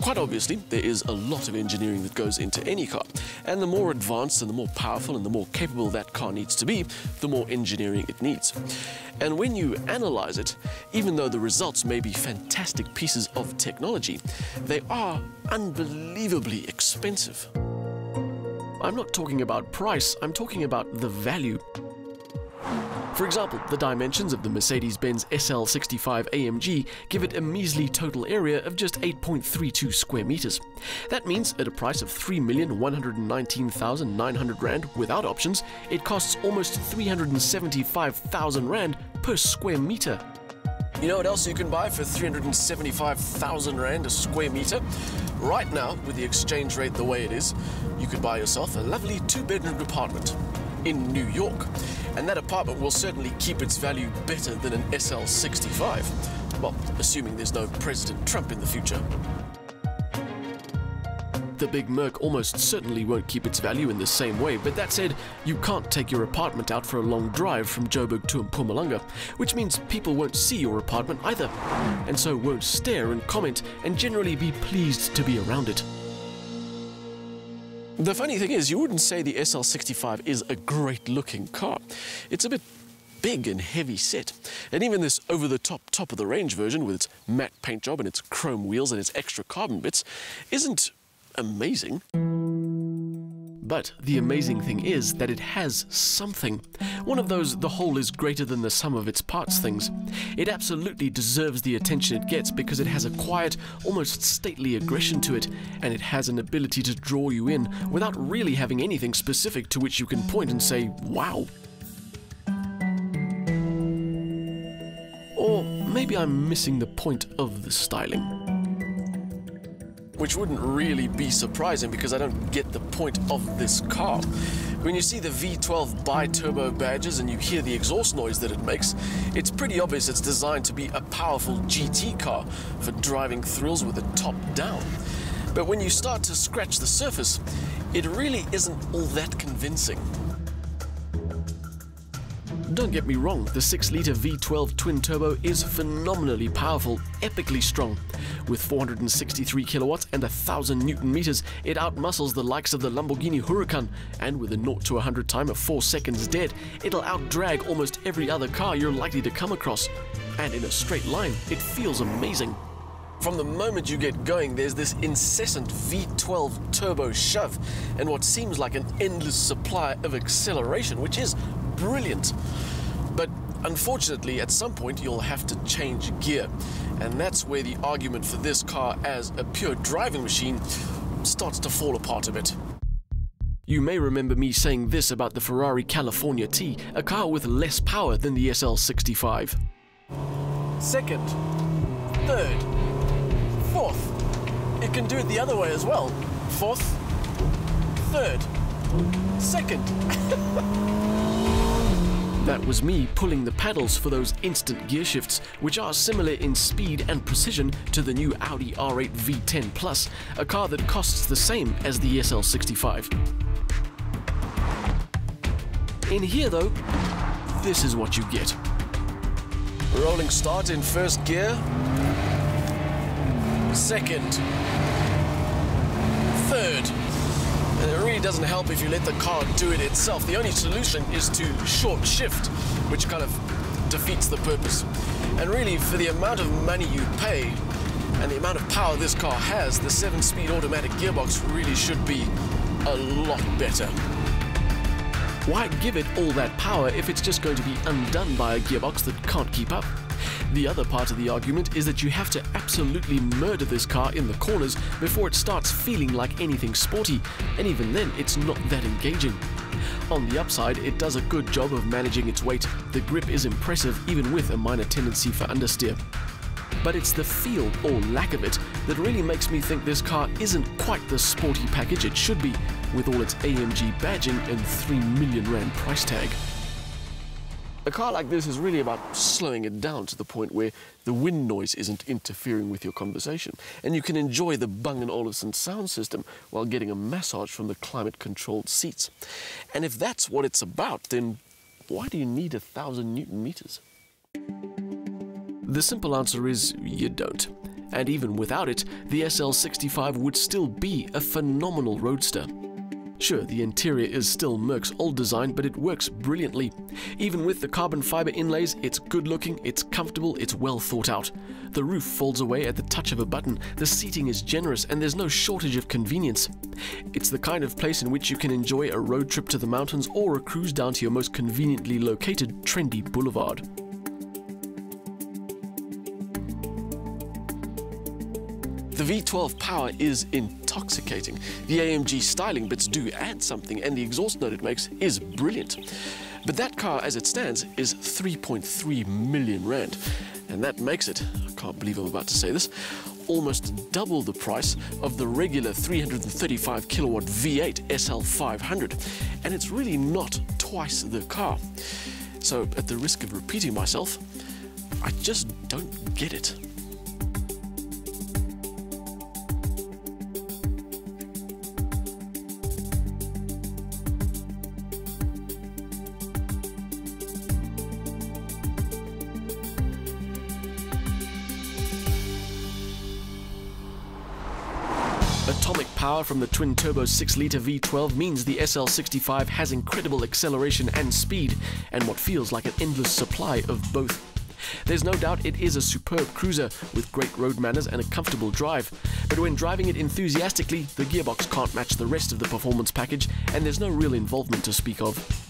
Quite obviously, there is a lot of engineering that goes into any car, and the more advanced and the more powerful and the more capable that car needs to be, the more engineering it needs. And when you analyze it, even though the results may be fantastic pieces of technology, they are unbelievably expensive. I'm not talking about price, I'm talking about the value. For example, the dimensions of the Mercedes-Benz SL65 give it a measly total area of just 8.32 square meters. That means at a price of 3,119,900 Rand without options, it costs almost 375,000 Rand per square meter. You know what else you can buy for 375,000 Rand a square meter? Right now, with the exchange rate the way it is, you could buy yourself a lovely 2-bedroom apartment in New York. And that apartment will certainly keep its value better than an SL65. Well, assuming there's no President Trump in the future. The big Merc almost certainly won't keep its value in the same way, but that said, you can't take your apartment out for a long drive from Joburg to Mpumalanga, which means people won't see your apartment either, and so won't stare and comment and generally be pleased to be around it. The funny thing is, you wouldn't say the SL65 is a great-looking car. It's a bit big and heavy set. And even this over-the-top, top-of-the-range version with its matte paint job and its chrome wheels and its extra carbon bits isn't amazing. But the amazing thing is that it has something. One of those the whole is greater than the sum of its parts things. It absolutely deserves the attention it gets because it has a quiet, almost stately aggression to it, and it has an ability to draw you in without really having anything specific to which you can point and say, wow. Or maybe I'm missing the point of the styling. Which wouldn't really be surprising because I don't get the point of this car. When you see the V12 bi-turbo badges and you hear the exhaust noise that it makes, it's pretty obvious it's designed to be a powerful GT car for driving thrills with the top down. But when you start to scratch the surface, it really isn't all that convincing. Don't get me wrong, the 6-litre V12 twin-turbo is phenomenally powerful, epically strong. With 463 kilowatts and 1,000 Newton-meters, it outmuscles the likes of the Lamborghini Huracan, and with a 0 to 100 time of 4 seconds dead, it'll outdrag almost every other car you're likely to come across. And in a straight line, it feels amazing. From the moment you get going, there's this incessant V12 turbo shove and what seems like an endless supply of acceleration, which is brilliant. But unfortunately, at some point, you'll have to change gear. And that's where the argument for this car as a pure driving machine starts to fall apart a bit. You may remember me saying this about the Ferrari California T, a car with less power than the SL65. Second, third, fourth. It can do it the other way as well. Fourth, third, second. That was me pulling the paddles for those instant gear shifts, which are similar in speed and precision to the new Audi R8 V10 Plus, a car that costs the same as the SL65. In here though, this is what you get. Rolling start in first gear, second, third. And it really doesn't help if you let the car do it itself. The only solution is to short shift, which kind of defeats the purpose. And really, for the amount of money you pay and the amount of power this car has, the 7-speed automatic gearbox really should be a lot better. Why give it all that power if it's just going to be undone by a gearbox that can't keep up? The other part of the argument is that you have to absolutely murder this car in the corners before it starts feeling like anything sporty, and even then it's not that engaging. On the upside, it does a good job of managing its weight. The grip is impressive even with a minor tendency for understeer. But it's the feel, or lack of it, that really makes me think this car isn't quite the sporty package it should be, with all its AMG badging and 3 million Rand price tag. A car like this is really about slowing it down to the point where the wind noise isn't interfering with your conversation, and you can enjoy the Bang & Olufsen sound system while getting a massage from the climate-controlled seats. And if that's what it's about, then why do you need 1,000 Newton-meters? The simple answer is you don't. And even without it, the SL65 would still be a phenomenal roadster. Sure, the interior is still Merc's old design, but it works brilliantly. Even with the carbon fiber inlays, it's good looking, it's comfortable, it's well thought out. The roof folds away at the touch of a button, the seating is generous, and there's no shortage of convenience. It's the kind of place in which you can enjoy a road trip to the mountains or a cruise down to your most conveniently located trendy boulevard. The V12 power is intoxicating. The AMG styling bits do add something, and the exhaust note it makes is brilliant. But that car, as it stands, is 3.3 million rand. And that makes it, I can't believe I'm about to say this, almost double the price of the regular 335 kilowatt V8 SL500. And it's really not twice the car. So, at the risk of repeating myself, I just don't get it. Atomic power from the twin-turbo 6-litre V12 means the SL65 has incredible acceleration and speed, and what feels like an endless supply of both. There's no doubt it is a superb cruiser with great road manners and a comfortable drive, but when driving it enthusiastically, the gearbox can't match the rest of the performance package, and there's no real involvement to speak of.